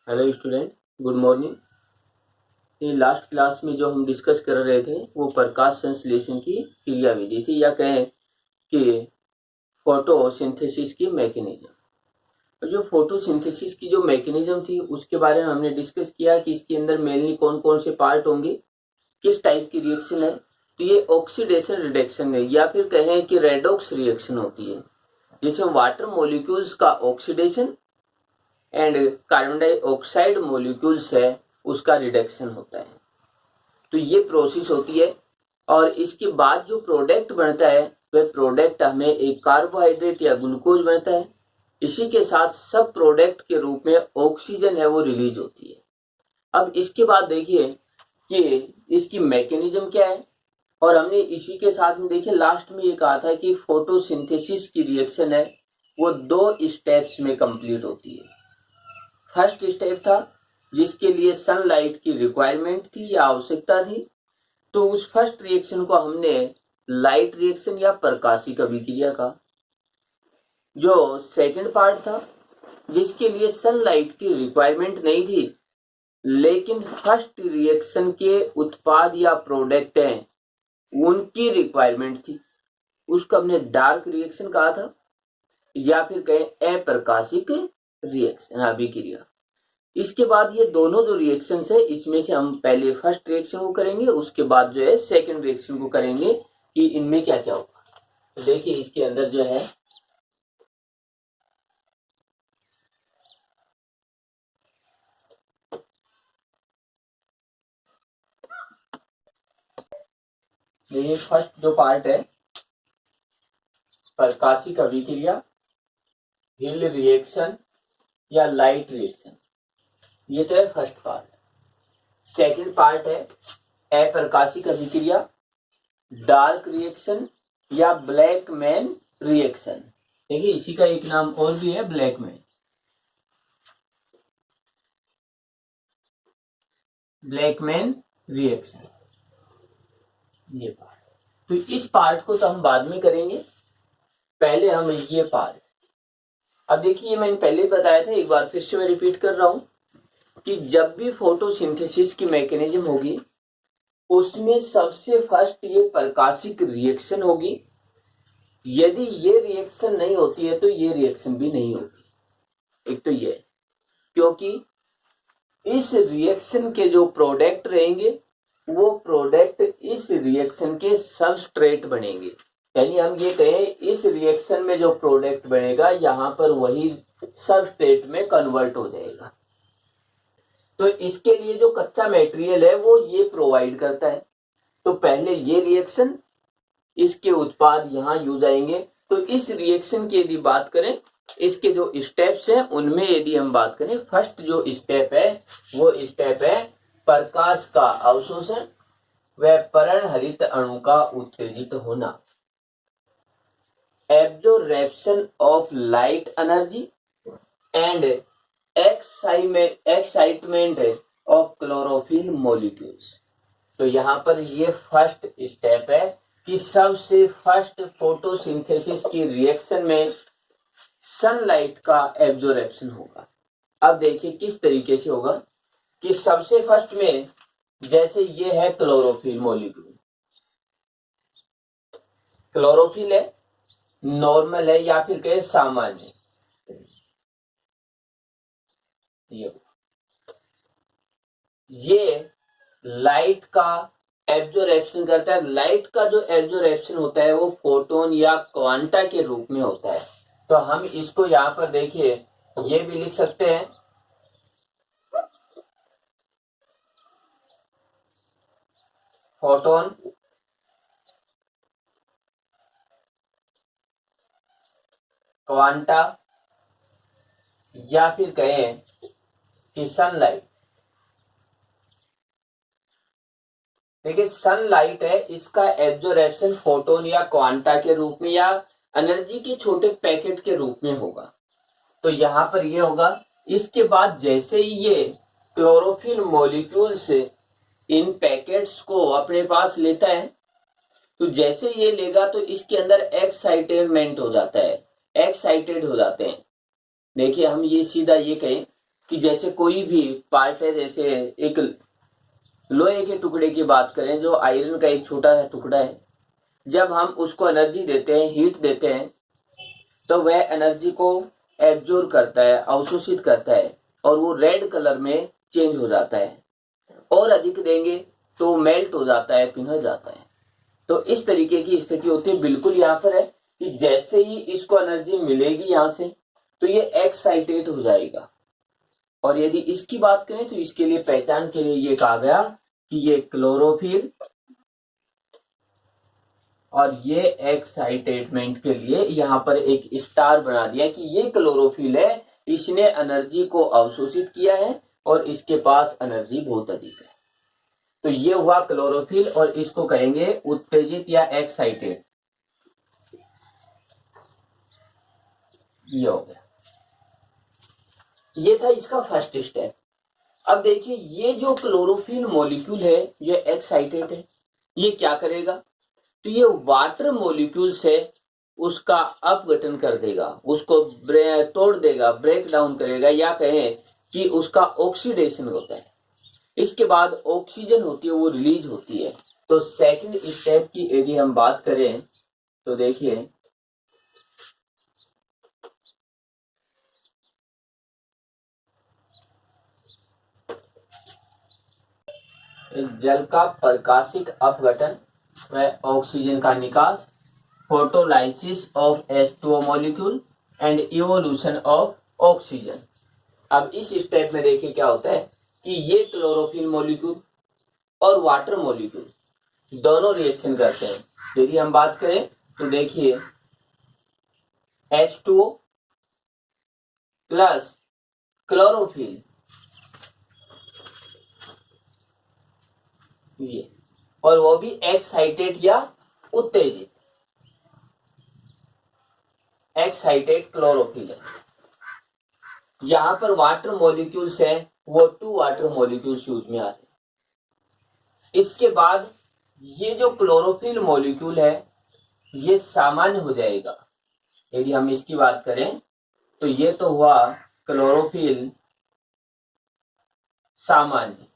Hello student, good morning. ये last class में जो हम डिस्कस कर रहे थे वो प्रकाश संश्लेषण की क्रियाविधि थी, या कहें कि फोटोसिंथेसिस की मैकेनिज्म। तो जो फोटोसिंथेसिस की जो मैकेनिज्म थी उसके बारे में हमने डिस्कस किया कि इसके अंदर मेनली कौन कौन से पार्ट होंगे, किस टाइप की रिएक्शन है। तो ये ऑक्सीडेशन रिडक्शन है, या फिर कहें कि रेडॉक्स रिएक्शन होती है, जिसमें वाटर मॉलिक्यूल्स का oxidation and carbon dioxide molecules है उसका रिडक्शन होता है। तो ये प्रोसेस होती है, और इसके बाद जो प्रोडक्ट बनता है वह प्रोडक्ट हमें एक कार्बोहाइड्रेट या ग्लूकोज बनता है। इसी के साथ सब प्रोडक्ट के रूप में ऑक्सीजन है वो रिलीज होती है। अब इसके बाद देखिए कि इसकी मैकेनिज्म क्या है, और हमने इसी के साथ में देखिए लास्ट में ये कहा था कि फोटोसिंथेसिस की रिएक्शन है वो 2 स्टेप्स में कंप्लीट होती है। फर्स्ट स्टेप था जिसके लिए सनलाइट की रिक्वायरमेंट थी या आवश्यकता थी, तो उस फर्स्ट रिएक्शन को हमने लाइट रिएक्शन या प्रकाशिक अभिक्रिया का। जो सेकंड पार्ट था जिसके लिए सनलाइट की रिक्वायरमेंट नहीं थी, लेकिन फर्स्ट रिएक्शन के उत्पाद या प्रोडक्ट हैं उनकी रिक्वायरमेंट थी, उसको हमने डार्क रिएक्शन कहा था, या फिर कहें अप्रकाशिक रिएक्शन अभिक्रिया। इसके बाद ये दोनों जो रिएक्शंस है इसमें से हम पहले फर्स्ट रिएक्शन को करेंगे, उसके बाद जो है सेकंड रिएक्शन को करेंगे कि इनमें क्या क्या होगा। तो देखिए इसके अंदर जो है ये फर्स्ट जो पार्ट है प्रकाशिक अभिक्रिया, हिल रिएक्शन या लाइट रिएक्शन, ये तो है फर्स्ट पार्ट। सेकंड पार्ट है अप्रकाशिक अभिक्रिया, डार्क रिएक्शन या ब्लैक मैन रिएक्शन। देखिए इसी का एक नाम और भी है black man, black man reaction, ये पार्ट। तो इस पार्ट को तो हम बाद में करेंगे, पहले हम ये पार्ट। अब देखिए मैंने पहले बताया था, एक बार फिर से मैं रिपीट कर रहा हूं कि जब भी फोटोसिंथेसिस की मैकेनिज्म होगी उसमें सबसे फर्स्ट ये प्रकाशिक रिएक्शन होगी। यदि ये रिएक्शन नहीं होती है तो ये रिएक्शन भी नहीं होगी। एक तो ये, क्योंकि इस रिएक्शन के जो प्रोडक्ट रहेंगे वो प्रोडक्ट इस रिएक्शन के सबस्ट्रेट बनेंगे। यानी हम ये कहें इस रिएक्शन में जो प्रोडक्ट बनेगा यहां पर वही सबस्ट्रेट में कन्वर्ट हो जाएगा। तो इसके लिए जो कच्चा मटेरियल है वो ये प्रोवाइड करता है। तो पहले ये रिएक्शन, इसके उत्पाद यहां यूज आएंगे। तो इस रिएक्शन की यदि बात करें, इसके जो स्टेप्स हैं उनमें यदि हम बात करें, फर्स्ट जो स्टेप है वो स्टेप है प्रकाश का अवशोषण व पराणहरित अणु का उत्तेजित होना, absorption of light energy and excitement of chlorophyll molecules. तो यहां पर ये फर्स्ट स्टेप है कि सबसे फर्स्ट फोटोसिंथेसिस की रिएक्शन में सनलाइट का एब्जॉर्प्शन होगा। अब देखिए किस तरीके से होगा कि सबसे फर्स्ट में जैसे ये है क्लोरोफिल मॉलिक्यूल, क्लोरोफिल है, नॉर्मल है या फिर कहे सामान्य, ये लाइट का एब्जॉर्प्शन करता है। लाइट का जो एब्जॉर्प्शन होता है वो फोटोन या क्वांटा के रूप में होता है। तो हम इसको यहां पर देखिए ये भी लिख सकते हैं, फोटोन क्वांटा, या फिर कहें कि सनलाइट। देखिए सनलाइट है, इसका एब्जॉर्प्शन फोटोन या क्वांटा के रूप में या एनर्जी के छोटे पैकेट के रूप में होगा। तो यहां पर ये होगा। इसके बाद जैसे ही ये क्लोरोफिल मॉलिक्यूल्स इन पैकेट्स को अपने पास लेता है, तो जैसे ये लेगा तो इसके अंदर एक्साइटमेंट हो जाता है, एक्साइटेड हो जाते हैं। देखिए हम ये सीधा ये कहें कि जैसे कोई भी पार्ट है, जैसे एक लोहे के टुकड़े की बात करें जो आयरन का एक छोटा सा टुकड़ा है, जब हम उसको एनर्जी देते हैं, हीट देते हैं, तो वह एनर्जी को एब्जॉर्ब करता है, अवशोषित करता है और वो रेड कलर में चेंज हो जाता है। और अधिक देंगे तो मेल्ट हो जाता है, पिघल जाता है। तो इस तरीके की स्थिति होती है। बिल्कुल यहाँ पर है कि जैसे ही इसको एनर्जी मिलेगी यहाँ से तो ये एक्साइटेड हो जाएगा। और यदि इसकी बात करें तो इसके लिए पहचान के लिए ये कहा गया कि ये क्लोरोफिल, और ये एक्साइटेडमेंट के लिए यहाँ पर एक स्टार बना दिया कि ये क्लोरोफिल है, इसने एनर्जी को अवशोषित किया है और इसके पास एनर्जी बहुत अधिक है। तो ये हुआ क्लोरोफिल और इसको कहेंगे उत्तेजित या एक्साइटेड। ये हो गया, ये था इसका फर्स्ट स्टेप। अब देखिए ये जो क्लोरोफिल मॉलिक्यूल है ये एक्साइटेड है, ये क्या करेगा, तो ये वाटर मॉलिक्यूल से उसका अपघटन कर देगा, उसको तोड़ देगा, ब्रेक डाउन करेगा, या कहें कि उसका ऑक्सीडेशन होता है। इसके बाद ऑक्सीजन होती है वो रिलीज होती है। तो सेकंड स्टेप की यदि हम बात करें तो देखिए जल का प्रकाशिक अपघटन व ऑक्सीजन का निकास, photolysis of H2O molecule and evolution of oxygen. अब इस स्टेप में देखिए क्या होता है कि ये क्लोरोफिल मॉलिक्यूल और वाटर मॉलिक्यूल दोनों रिएक्शन करते हैं। यदि हम बात करें तो देखिए H2O प्लस क्लोरोफिल, ये, और वो भी एक्साइटेड या उत्तेजित, एक्साइटेड क्लोरोफिल है। यहां पर वाटर मॉलिक्यूल्स है वो 2 वाटर मॉलिक्यूल्स यूज में आते हैं। इसके बाद ये जो क्लोरोफिल मॉलिक्यूल है ये सामान्य हो जाएगा। यदि हम इसकी बात करें तो ये तो हुआ क्लोरोफिल सामान्य,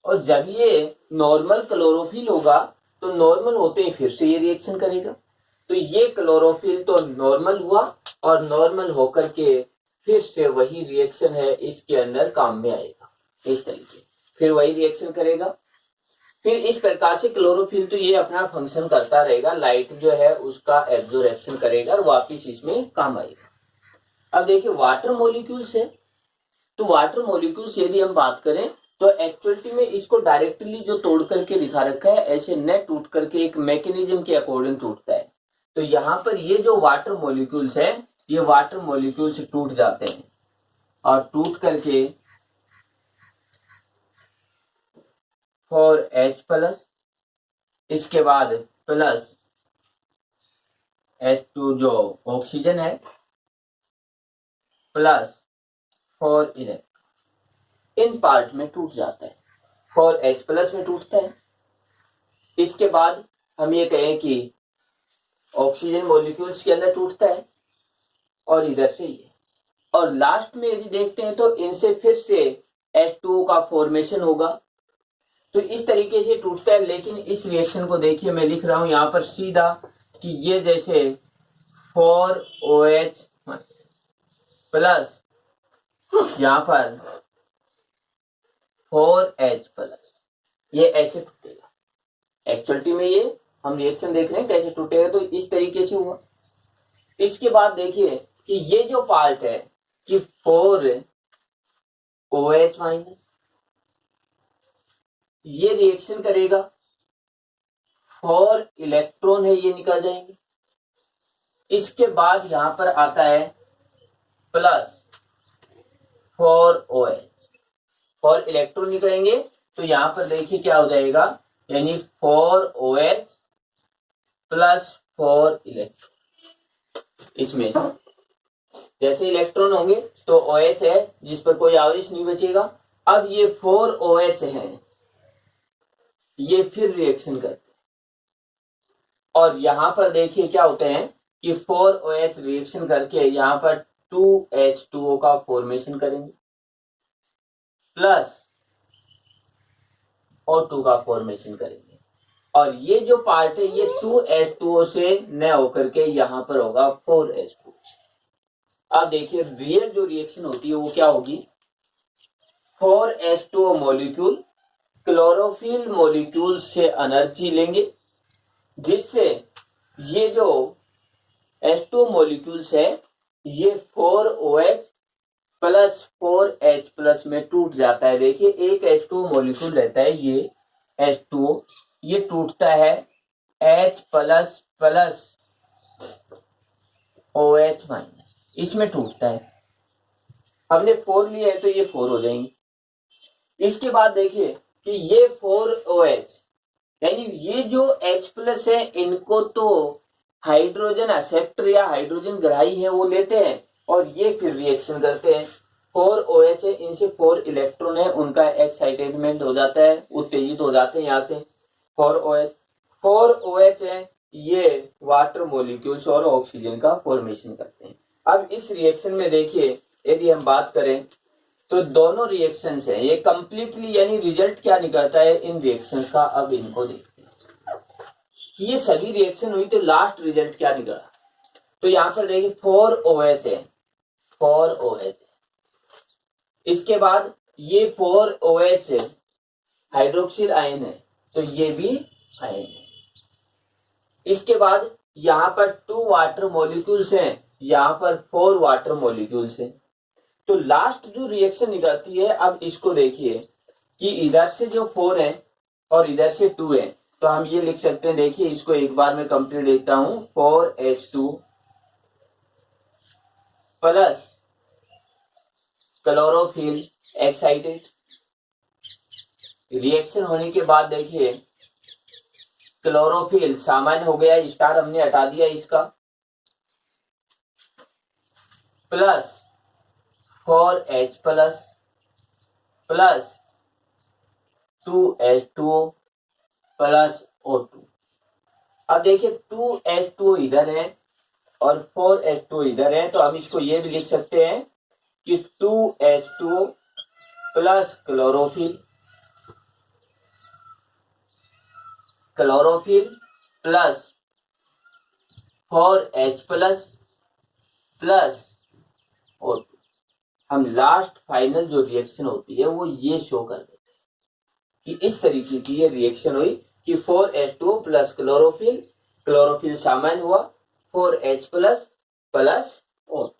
और जब ये नॉर्मल क्लोरोफिल होगा तो नॉर्मल होते ही फिर से ये रिएक्शन करेगा। तो ये क्लोरोफिल तो नॉर्मल हुआ और नॉर्मल होकर के फिर से वही रिएक्शन है इसके अंदर काम में आएगा। इस तरीके फिर वही रिएक्शन करेगा। फिर इस प्रकार से क्लोरोफिल तो ये अपना फंक्शन करता रहेगा, लाइट जो है उसका एब्जॉर्प्शन करेगा और वापिस इसमें काम आएगा। अब देखिए वाटर मॉलिक्यूल्स है, तो वाटर मॉलिक्यूल्स यदि हम बात करें तो एक्चुअली में इसको डायरेक्टली जो तोड़ करके दिखा रखा है ऐसे न टूट करके एक मैकेनिज्म के अकॉर्डिंग टूटता है। तो यहाँ पर ये जो वाटर मॉलिक्यूल्स है ये वाटर मॉलिक्यूल्स टूट जाते हैं और टूट करके 4H प्लस, इसके बाद प्लस H2 जो ऑक्सीजन है प्लस 4 इलेक्ट्रॉन, इन पार्ट में टूट जाता है, 4H प्लस में टूटता है। इसके बाद हम ये कहें कि ऑक्सीजन मॉलिक्यूल्स के अंदर टूटता है और इधर से ये, और लास्ट में यदि देखते हैं तो इनसे फिर से H2O का फॉर्मेशन होगा। तो इस तरीके से टूटता है। लेकिन इस रिएक्शन को देखिए, मैं लिख रहा हूं यहां पर सीधा कि ये जैसे 4OH प्लस यहां पर 4H प्लस, ये ऐसे टूटेगा। एक्चुअली में ये हम रिएक्शन देख रहे हैं कैसे टूटेगा, तो इस तरीके से हुआ। इसके बाद देखिए कि ये जो पार्ट है कि 4OH माइनस, ये रिएक्शन करेगा, 4 इलेक्ट्रॉन है ये निकल जाएंगे। इसके बाद यहां पर आता है प्लस 4OH, 4 इलेक्ट्रॉन निकलेंगे। तो यहां पर देखिए क्या हो जाएगा, यानी 4OH प्लस 4 इलेक्ट्रॉन। इसमें जैसे इलेक्ट्रॉन होंगे तो OH है जिस पर कोई आवेश नहीं बचेगा। अब ये 4OH है, ये फिर रिएक्शन करते हैं और यहां पर देखिए क्या होते हैं कि 4OH रिएक्शन करके यहां पर 2H2O का फॉर्मेशन करेंगे प्लस O2 का फॉर्मेशन करेंगे और ये जो पार्ट है ये 2H2O से न होकर के यहां पर होगा 4H2O। अब देखिए रियल जो रिएक्शन होती है वो क्या होगी, 4H2O मॉलिक्यूल क्लोरोफिल मॉलिक्यूल से एनर्जी लेंगे जिससे ये जो H2O मॉलिक्यूल्स है ये 4OH प्लस 4H प्लस में टूट जाता है। देखिए एक H2O मॉलिक्यूल रहता है ये H2O, ये टूटता है H plus plus OH minus, इसमें टूटता है। हमने 4 लिया है तो ये 4 हो जाएंगे। इसके बाद देखिए कि ये 4OH यानी ये जो H प्लस है इनको तो हाइड्रोजन एक्सेप्टर या हाइड्रोजन ग्राही है वो लेते हैं और ये फिर रिएक्शन करते हैं। 4OH है, इनसे 4 इलेक्ट्रॉन है, उनका एक्साइटेडमेंट हो जाता है, उत्तेजित हो जाते हैं यहाँ से 4OH है, ये वाटर मॉलिक्यूल्स और ऑक्सीजन का फॉर्मेशन करते हैं। अब इस रिएक्शन में देखिए यदि हम बात करें तो दोनों रिएक्शंस हैं ये कंप्लीटली, यानी रिजल्ट क्या निकलता है इन रिएक्शंस का। अब इनको देखते हैं कि ये सभी रिएक्शन हुई तो लास्ट रिजल्ट क्या निकला। तो यहां पर देखिए 4OH है, 4OH, इसके बाद ये 4OH है, हाइड्रोक्सिल आयन है तो ये भी आयन है। इसके बाद यहां पर 2 वाटर मॉलिक्यूल्स हैं, यहां पर 4 वाटर मॉलिक्यूल्स हैं। तो लास्ट जो रिएक्शन निकलती है, अब इसको देखिए कि इधर से जो 4 है और इधर से 2 है तो हम ये लिख सकते हैं। देखिए इसको एक बार मैं कंप्लीट लिखता हूं, 4H2 plus chlorophyll excited. Reaction होने के बाद देखिए क्लोरोफिल सामान्य हो गया, स्टार हमने हटा दिया इसका, plus 4H plus plus 2H2O plus O2। अब देखिए 2H2O इधर है और 4H2O इधर है तो हम इसको ये भी लिख सकते हैं कि 2H2O plus chlorophyll plus 4H plus plus O2। हम लास्ट फाइनल जो रिएक्शन होती है वो ये शो कर देते हैं कि इस तरीके की ये रिएक्शन हुई कि 4H2O प्लस क्लोरोफिल सामान्य हुआ, 4H प्लस प्लस O2।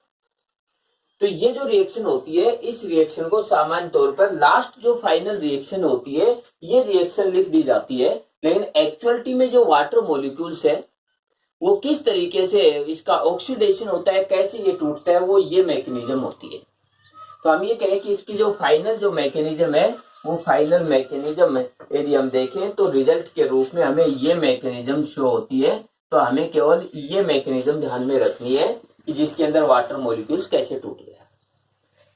तो ये जो रिएक्शन होती है इस रिएक्शन को सामान्य तौर पर लास्ट जो फाइनल रिएक्शन होती है ये रिएक्शन लिख दी जाती है, लेकिन एक्चुअलिटी में जो वाटर मॉलिक्यूल्स है वो किस तरीके से इसका ऑक्सीडेशन होता है, कैसे ये टूटता है, वो ये मैकेनिज्म होती है। तो हम ये कहें कि इसकी जो फाइनल जो मैकेनिज्म है वो फाइनल मैकेनिज्म यदि हम देखें तो रिजल्ट के रूप में हमें ये मैकेनिज्म शो होती है। तो हमें केवल ये मैकेनिज्म ध्यान में रखनी है कि जिसके अंदर वाटर मॉलिक्यूल्स कैसे टूट गया।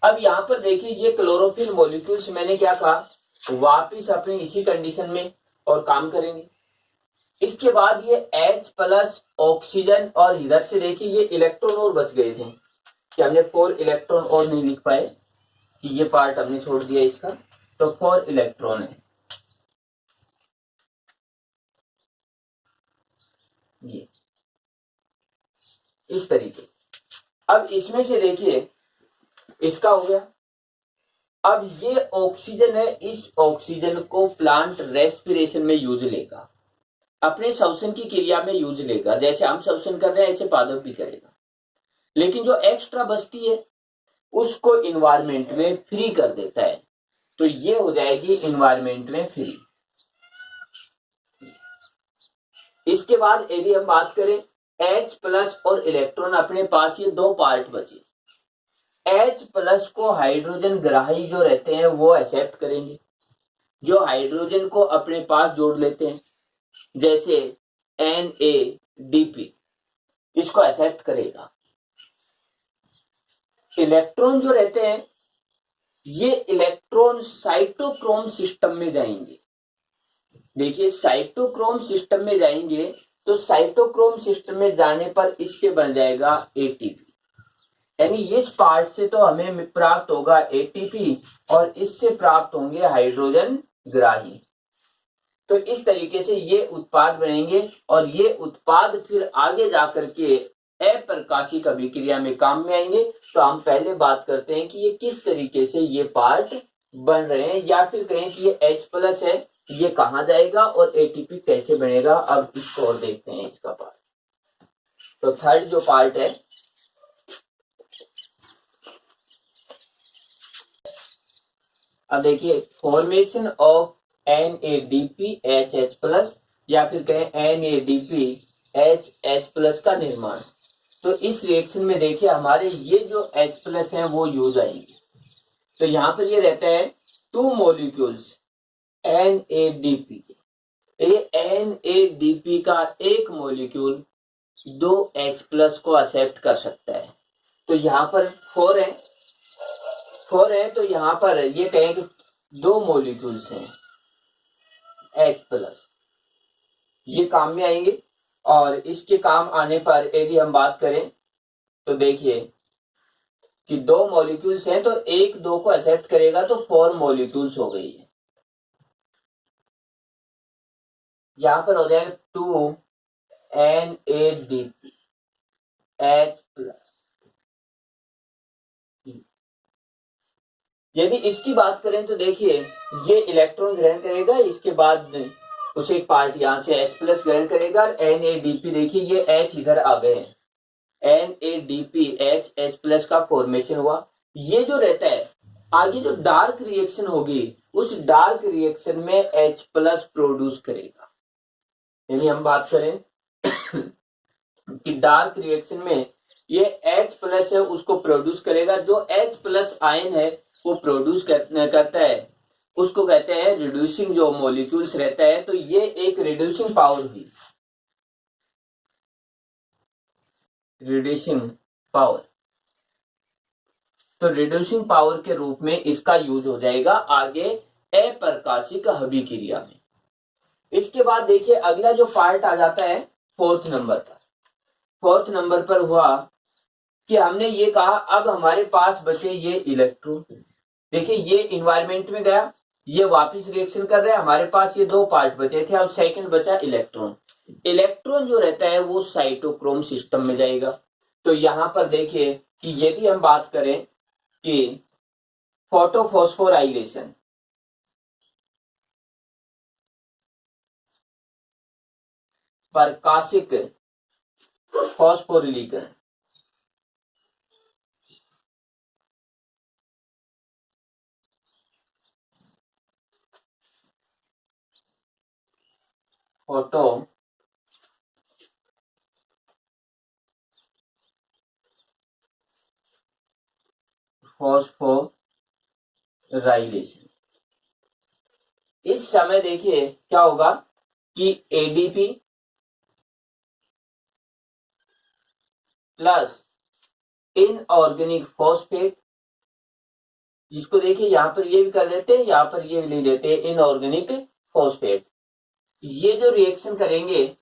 अब यहाँ पर देखिए ये क्लोरोफिल मॉलिक्यूल्स मैंने क्या कहा वापिस अपने इसी कंडीशन में और काम करेंगे। इसके बाद ये H प्लस ऑक्सीजन और इधर से देखिए ये इलेक्ट्रॉन और बच गए थे कि हमने 4 इलेक्ट्रॉन और नहीं लिख पाए कि ये पार्ट हमने छोड़ दिया इसका, तो 4 इलेक्ट्रॉन है ये इस तरीके। अब इसमें से देखिए इसका हो गया। अब ये ऑक्सीजन है, इस ऑक्सीजन को प्लांट रेस्पिरेशन में यूज लेगा, अपने श्वसन की क्रिया में यूज लेगा, जैसे हम श्वसन कर रहे हैं ऐसे पादप भी करेगा। लेकिन जो एक्स्ट्रा बचती है उसको इन्वायरमेंट में फ्री कर देता है, तो ये हो जाएगी इन्वायरमेंट में फ्री। इसके बाद यदि हम बात करें H प्लस और इलेक्ट्रॉन, अपने पास ये 2 पार्ट बचे। H प्लस को हाइड्रोजन ग्राही जो रहते हैं वो एक्सेप्ट करेंगे, जो हाइड्रोजन को अपने पास जोड़ लेते हैं, जैसे NADP इसको एक्सेप्ट करेगा। इलेक्ट्रॉन जो रहते हैं ये इलेक्ट्रॉन साइटोक्रोम सिस्टम में जाएंगे। देखिए साइटोक्रोम सिस्टम में जाएंगे तो साइटोक्रोम सिस्टम में जाने पर इससे बन जाएगा ATP। यानी इस पार्ट से तो हमें प्राप्त होगा एटीपी और इससे प्राप्त होंगे हाइड्रोजन ग्राही। तो इस तरीके से ये उत्पाद बनेंगे और ये उत्पाद फिर आगे जाकर के अप्रकाशिक अभिक्रिया में काम में आएंगे। तो हम पहले बात करते हैं कि ये किस तरीके से ये पार्ट बन रहे हैं, या फिर कहें कि ये H+ है, ये कहाँ जाएगा और एटीपी कैसे बनेगा। अब इसको और देखते हैं इसका पार्ट। तो थर्ड जो पार्ट है, अब देखिए फॉर्मेशन ऑफ NADPHH+ या फिर कहें NADPHH+ का निर्माण। तो इस रिएक्शन में देखिए हमारे ये जो H+ है वो यूज आएंगे। तो यहां पर ये रहता है 2 मॉलिक्यूल्स NADP। ये NADP का एक मॉलिक्यूल 2 H+ को एक्सेप्ट कर सकता है। तो यहाँ पर 4 है, तो यहाँ पर ये कहें कि 2 मॉलिक्यूल्स हैं H+, ये काम में आएंगे। और इसके काम आने पर यदि हम बात करें तो देखिए कि 2 मॉलिक्यूल्स हैं, तो एक 2 को एक्सेप्ट करेगा तो 4 मॉलिक्यूल्स हो गई है। यहां पर हो जाएगा 2 NADP H+। यदि इसकी बात करें तो देखिए ये इलेक्ट्रॉन ग्रहण करेगा, इसके बाद उसे एक पार्ट यहां से H+ ग्रहण करेगा और NADP देखिए ये H इधर आ गए हैं, NADPH H+ का फॉर्मेशन हुआ। ये जो रहता है आगे जो डार्क रिएक्शन होगी उस डार्क रिएक्शन में H+ प्रोड्यूस करेगा। यानी हम बात करें कि डार्क रिएक्शन में ये H+ है उसको प्रोड्यूस करेगा। जो H+ आयन है वो प्रोड्यूस करता है, उसको कहते हैं रिड्यूसिंग जो मॉलिक्यूल्स रहता है। तो ये एक रिड्यूसिंग पावर हुई, रिड्यूसिंग पावर। तो रिड्यूसिंग पावर के रूप में इसका यूज हो जाएगा आगे अप्रकाशिक अभिक्रिया में। इसके बाद देखिए अगला जो पार्ट आ जाता है 4th नंबर पर। 4th नंबर पर हुआ कि हमने ये कहा अब हमारे पास बचे ये इलेक्ट्रॉन। देखिए ये इन्वायरमेंट में गया, ये वापस रिएक्शन कर रहा है, हमारे पास ये 2 पार्ट बचे थे। अब सेकंड बचा इलेक्ट्रॉन। इलेक्ट्रॉन जो रहता है वो साइटोक्रोम सिस्टम में जाएगा। तो यहां पर देखिए कि यदि हम बात करें कि फोटोफॉस्फोराइलेशन, प्रकाशिक फॉस्फोरिलीकरण, फोटो फॉस्फोराइलेशन, इस समय देखिए क्या होगा कि ADP प्लस इनऑर्गेनिक फॉस्फेट, जिसको देखिए यहां पर ये भी कर देते हैं, यहां पर ये भी लिख देते हैं इनऑर्गेनिक फॉस्फेट। ये जो रिएक्शन करेंगे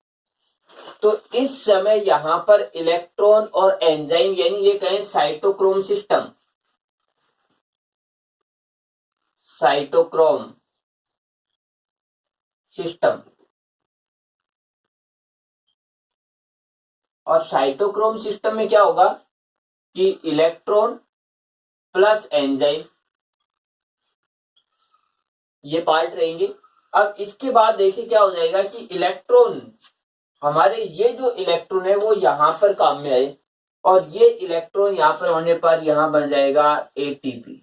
तो इस समय यहां पर इलेक्ट्रॉन और एंजाइम यानी ये कहें साइटोक्रोम सिस्टम, साइटोक्रोम सिस्टम और साइटोक्रोम सिस्टम में क्या होगा कि इलेक्ट्रॉन प्लस एंजाइम ये पार्ट रहेंगे। अब इसके बाद देखिए क्या हो जाएगा कि इलेक्ट्रॉन, हमारे ये जो इलेक्ट्रॉन है वो यहां पर काम में आए और ये इलेक्ट्रॉन यहां पर होने पर यहां बन जाएगा ATP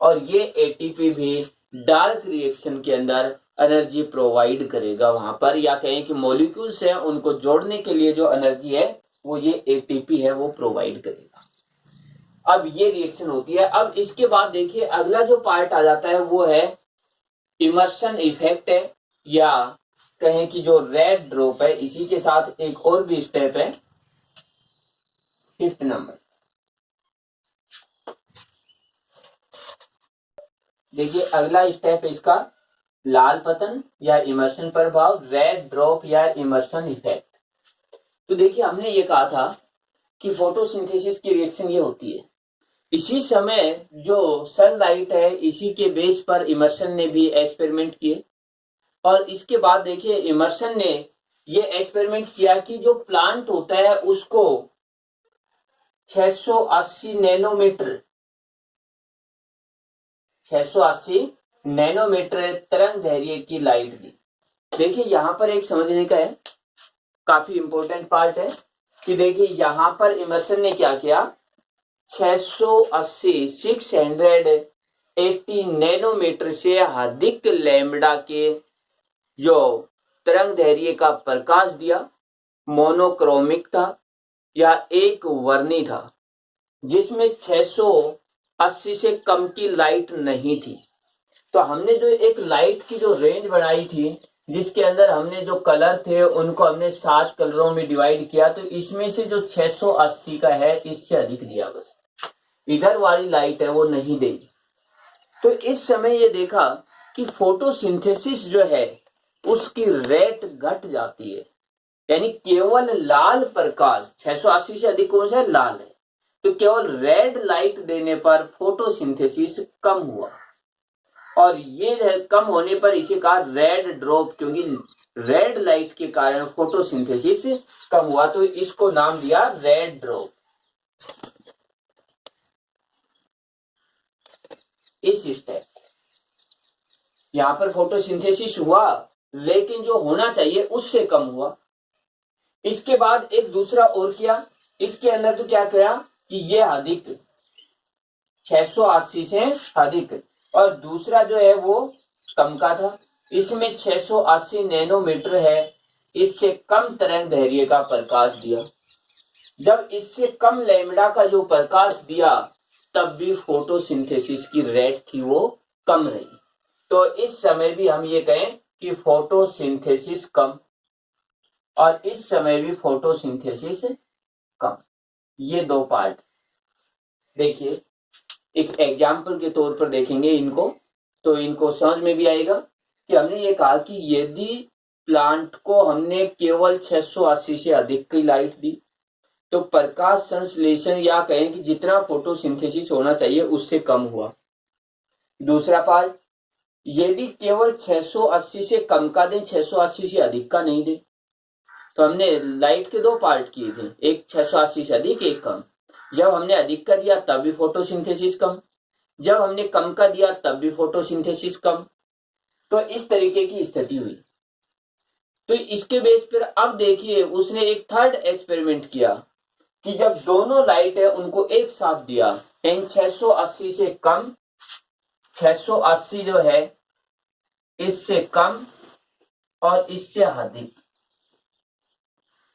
और ये ATP भी डार्क रिएक्शन के अंदर एनर्जी प्रोवाइड करेगा वहां पर, या कहें कि मॉलिक्यूल्स हैं उनको जोड़ने के लिए जो एनर्जी है वो ये ATP है वो प्रोवाइड करेगा। अब ये रिएक्शन होती है। अब इसके बाद देखिए अगला जो पार्ट आ जाता है वो है इमर्शन इफेक्ट है, या कहें कि जो रेड ड्रॉप है। इसी के साथ एक और भी स्टेप है 5th नंबर। देखिए अगला स्टेप है इसका लाल पतन या इमर्शन प्रभाव, रेड ड्रॉप या इमर्शन इफेक्ट। तो देखिए हमने ये कहा था कि फोटोसिंथेसिस की रिएक्शन ये होती है। इसी समय जो सनलाइट है इसी के बेस पर इमर्सन ने भी एक्सपेरिमेंट किए और इसके बाद देखिए इमर्सन ने ये एक्सपेरिमेंट किया कि जो प्लांट होता है उसको 680 नैनोमीटर 680 नैनोमीटर तरंग दैर्घ्य की लाइट दी। देखिए यहां पर एक समझने का है, काफी इंपॉर्टेंट पार्ट है कि देखिए यहां पर इमर्सन ने क्या किया, 680 नैनोमीटर से अधिक लैम्बडा के जो तरंग दैर्घ्य का प्रकाश दिया। मोनोक्रोमिक था या एक वर्णी था जिसमें 680 से कम की लाइट नहीं थी। तो हमने जो एक लाइट की जो रेंज बनाई थी जिसके अंदर हमने जो कलर थे उनको हमने 7 कलरों में डिवाइड किया, तो इसमें से जो 680 का है इससे अधिक दिया, बस इधर वाली लाइट है वो नहीं देगी। तो इस समय ये देखा कि फोटोसिंथेसिस जो है उसकी रेट घट जाती है, यानी केवल लाल प्रकाश 680 से अधिक कौन सा है, लाल है, तो केवल रेड लाइट देने पर फोटोसिंथेसिस कम हुआ और ये कम होने पर इसे कहा रेड ड्रॉप, क्योंकि रेड लाइट के कारण फोटोसिंथेसिस कम हुआ तो इसको नाम दिया रेड ड्रॉप। इस स्टेप यहां पर फोटोसिंथेसिस हुआ लेकिन जो होना चाहिए उससे कम हुआ। इसके बाद एक दूसरा और किया, इसके अंदर तो क्या किया कि ये अधिक 680 से अधिक और दूसरा जो है वो कम का था, इसमें 680 नैनोमीटर है, इससे कम तरंग दैर्घ्य का प्रकाश दिया। जब इससे कम लैम्बडा का जो प्रकाश दिया तब भी फोटोसिंथेसिस की रेट थी वो कम रही। तो इस समय भी हम ये कहें कि फोटोसिंथेसिस कम और इस समय भी फोटोसिंथेसिस कम। ये दो पार्ट देखिए, एक एग्जाम्पल के तौर पर देखेंगे इनको तो इनको समझ में भी आएगा कि हमने ये कहा कि यदि प्लांट को हमने केवल 680 से अधिक की लाइट दी तो प्रकाश संश्लेषण या कहें कि जितना फोटोसिंथेसिस होना चाहिए उससे कम हुआ। दूसरा पार्ट, यदि केवल 680 से कम का दें, 680 से अधिक का नहीं दें, तो हमने लाइट के दो पार्ट किए थे, एक 680 से अधिक एक कम। जब हमने अधिक का दिया तब भी फोटोसिंथेसिस कम, जब हमने कम का दिया तब भी फोटोसिंथेसिस कम। तो इस तरीके की स्थिति हुई। तो इसके बेस पर अब देखिए उसने एक थर्ड एक्सपेरिमेंट किया कि जब दोनों लाइट है उनको एक साथ दिया, इन 680 से कम, 680 जो है इससे कम और इससे अधिक,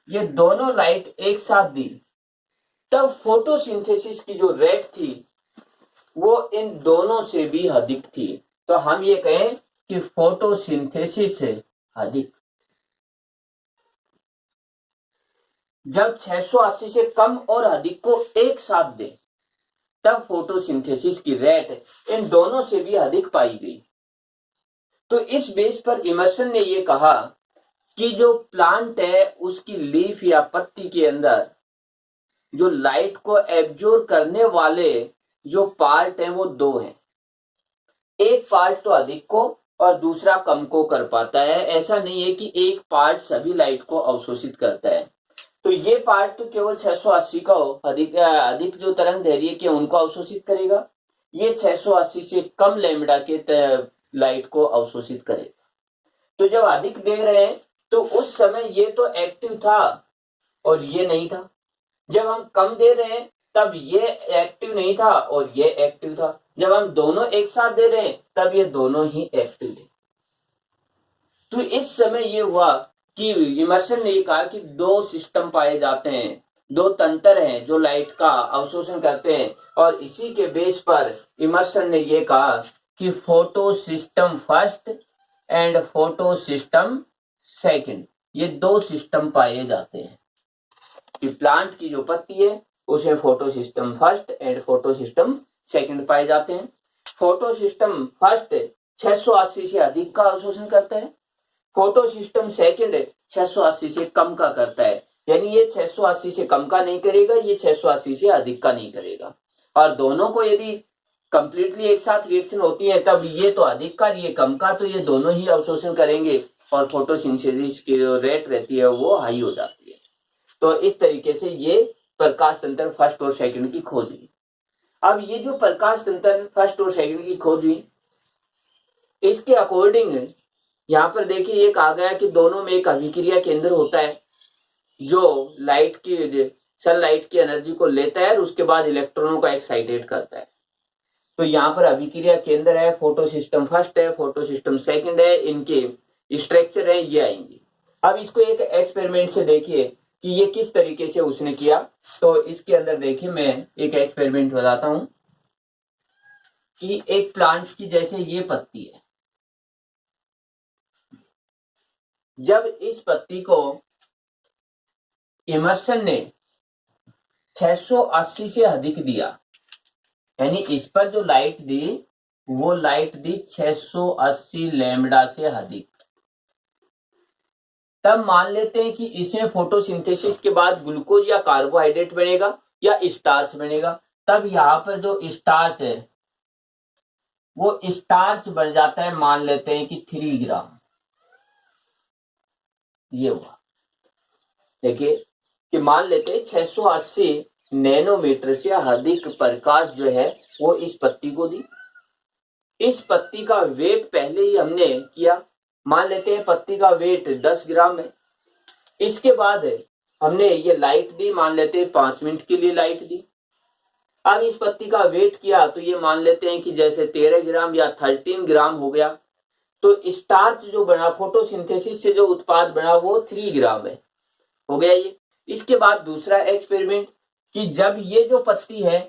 ये दोनों लाइट एक साथ दी, तब फोटोसिंथेसिस की जो रेट थी वो इन दोनों से भी अधिक थी। तो हम ये कहें कि फोटोसिंथेसिस से अधिक। जब 680 से कम और अधिक को एक साथ दे तब फोटोसिंथेसिस की रेट इन दोनों से भी अधिक पाई गई। तो इस बेस पर इमर्सन ने यह कहा कि जो प्लांट है उसकी लीफ या पत्ती के अंदर जो लाइट को एब्जॉर्ब करने वाले जो पार्ट हैं वो दो हैं, एक पार्ट तो अधिक को और दूसरा कम को कर पाता है। ऐसा नहीं है कि एक पार्ट सभी लाइट को अवशोषित करता है। तो ये पार्ट तो केवल 680 का हो, अधिक जो तरंग दैर्घ्य के उनको अवशोषित करेगा, ये 680 से कम लैम्बडा के लाइट को अवशोषित करेगा। तो जब अधिक दे रहे हैं तो उस समय ये तो एक्टिव था और ये नहीं था, जब हम कम दे रहे हैं तब ये एक्टिव नहीं था और ये एक्टिव था, जब हम दोनों एक साथ दे रहे हैं तब ये दोनों ही एक्टिव थे। तो इस समय ये हुआ कि इमर्सन ने कहा कि दो सिस्टम पाए जाते हैं, दो तंत्र हैं जो लाइट का अवशोषण करते हैं और इसी के बेस पर इमर्सन ने ये कहा कि photo system first and photo system second, ये दो सिस्टम पाए जाते हैं कि प्लांट की जो पत्ती है उसमें photo system first and photo system second पाए जाते हैं। फोटो सिस्टम फर्स्ट 680 से अधिक का अवशोषण करता है, फोटो सिस्टम सेकंड 680 से कम का करता है। यानी ये 680 से कम का नहीं करेगा, ये 680 से अधिक का नहीं करेगा। और दोनों को यदि कंप्लीटली एक साथ रिएक्शन होती है तब ये तो अधिक का ये कम का, तो ये दोनों ही अवशोषण करेंगे और फोटोसिंथेसिस की जो रेट रहती है वो हाई हो जाती है। तो इस तरीके से ये प्रकाश तंत्र फर्स्ट और सेकंड की खोज हुई। अब ये जो प्रकाश तंत्र फर्स्ट और सेकंड की खोज हुई, इसके अकॉर्डिंग यहाँ पर देखिए एक आ गया कि दोनों में एक अभिक्रिया केंद्र होता है जो लाइट की सनलाइट की एनर्जी को लेता है और उसके बाद इलेक्ट्रॉनों को एक्साइटेट करता है। तो यहाँ पर अभिक्रिया केंद्र है, फोटो सिस्टम फर्स्ट है, फोटो सिस्टम सेकंड है, इनके स्ट्रक्चर है ये आएंगे। अब इसको एक एक्सपेरिमेंट से देखिए कि ये किस तरीके से उसने किया। तो इसके अंदर देखिए मैं एक एक्सपेरिमेंट बताता हूं कि एक प्लांट की जैसे ये पत्ती है, जब इस पत्ती को इमर्सन ने 680 से अधिक दिया, यानी इस पर जो लाइट दी वो लाइट दी 680 लैम्बडा से अधिक, तब मान लेते हैं कि इसमें फोटोसिंथेसिस के बाद ग्लूकोज या कार्बोहाइड्रेट बनेगा या स्टार्च बनेगा। तब यहाँ पर जो स्टार्च है वो स्टार्च बन जाता है, मान लेते हैं कि 3 ग्राम। ये हुआ, देखिए कि मान लेते हैं 680 नैनोमीटर से अधिक प्रकाश जो है वो इस पत्ती को दी। इस पत्ती का वेट पहले ही हमने किया, मान लेते हैं पत्ती का वेट 10 ग्राम है। इसके बाद हमने ये लाइट दी, मान लेते हैं 5 मिनट के लिए लाइट दी। अब इस पत्ती का वेट किया तो ये मान लेते हैं कि जैसे 13 ग्राम या 13 ग्राम हो गया। तो स्टार्च जो बना फोटोसिंथेसिस से जो उत्पाद बना वो 3 ग्राम है, हो गया ये। इसके बाद दूसरा एक्सपेरिमेंट कि जब ये जो पत्ती है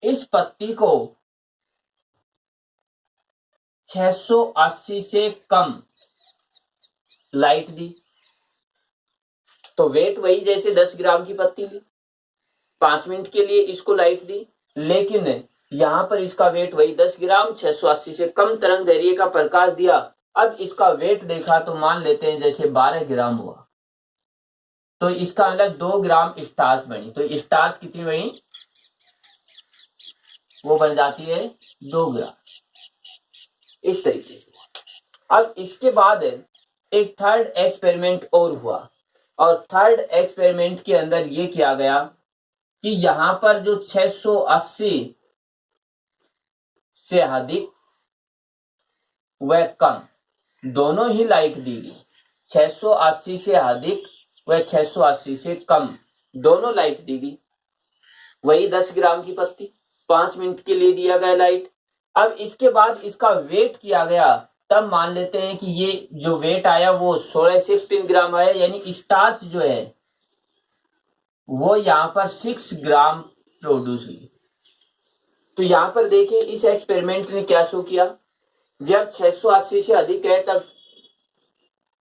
इस पत्ती को 680 से कम लाइट दी, तो वेट वही जैसे 10 ग्राम की पत्ती ली, 5 मिनट के लिए इसको लाइट दी, लेकिन यहां पर इसका वेट वही 10 ग्राम 680 से कम तरंग दैर्घ्य का प्रकाश दिया। अब इसका वेट देखा तो मान लेते हैं जैसे 12 ग्राम हुआ, तो इसका मतलब 2 ग्राम स्टार्च बनी। तो स्टार्च कितनी बनी, वो बन जाती है 2 ग्राम, इस तरीके से। अब इसके बाद एक थर्ड एक्सपेरिमेंट और हुआ, और थर्ड एक्सपेरिमेंट के अंदर ये किया गया कि यहां पर जो 680 से अधिक व कम दोनों ही लाइट दी गई। 680 से अधिक व 680 से कम दोनों लाइट दी गई, वही 10 ग्राम की पत्ती, 5 मिनट के लिए दिया गया लाइट। अब इसके बाद इसका वेट किया गया, तब मान लेते हैं कि ये जो वेट आया वो 16 ग्राम आया, यानी स्टार्च जो है वो यहाँ पर 6 ग्राम प्रोड्यूस हुई। तो यहाँ पर देखिए इस एक्सपेरिमेंट ने क्या शो किया, जब 680 से अधिक है तब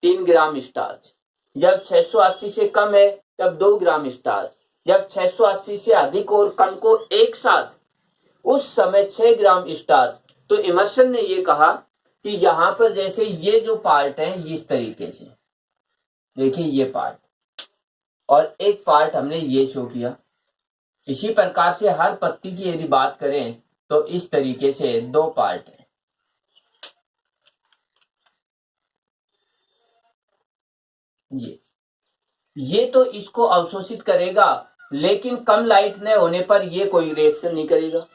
3 ग्राम स्टार्च, जब 680 से कम है तब 2 ग्राम स्टार्च, जब 680 से अधिक और कम को एक साथ उस समय 6 ग्राम स्टार्च। तो इमर्सन ने ये कहा कि यहां पर जैसे ये जो पार्ट है इस तरीके से देखिए ये पार्ट, और एक पार्ट हमने ये शो किया। इसी प्रकार से हर पत्ती की यदि बात करें तो इस तरीके से 2 पार्ट है। ये तो इसको अवशोषित करेगा, लेकिन कम लाइट न होने पर ये कोई रिएक्शन नहीं करेगा।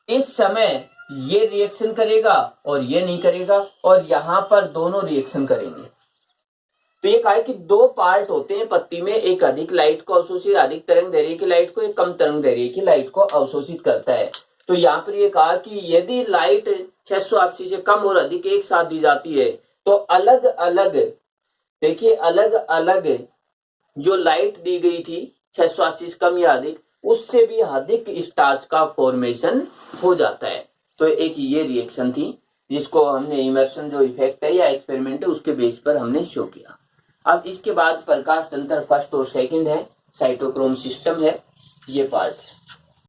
इस समय ये रिएक्शन करेगा और ये नहीं करेगा, और यहां पर दोनों रिएक्शन करेंगे। तो ये कहा कि 2 पार्ट होते हैं पत्ती में, एक अधिक लाइट को अवशोषित, अधिक तरंग दैर्घ्य की लाइट को, एक कम तरंग दैर्घ्य की लाइट को अवशोषित करता है। तो यहाँ पर ये कहा कि यदि लाइट 680 से कम और अधिक एक साथ दी जाती है तो अलग अलग, देखिए अलग अलग जो लाइट दी गई थी 680 से कम या अधिक, उससे भी अधिक स्टार्च का फॉर्मेशन हो जाता है। तो एक ये रिएक्शन थी जिसको हमने इमर्सन जो इफेक्ट है या एक्सपेरिमेंट है उसके बेस पर हमने शो किया। अब इसके बाद प्रकाश तंत्र फर्स्ट और सेकंड है, साइटोक्रोम सिस्टम है, ये पार्ट है।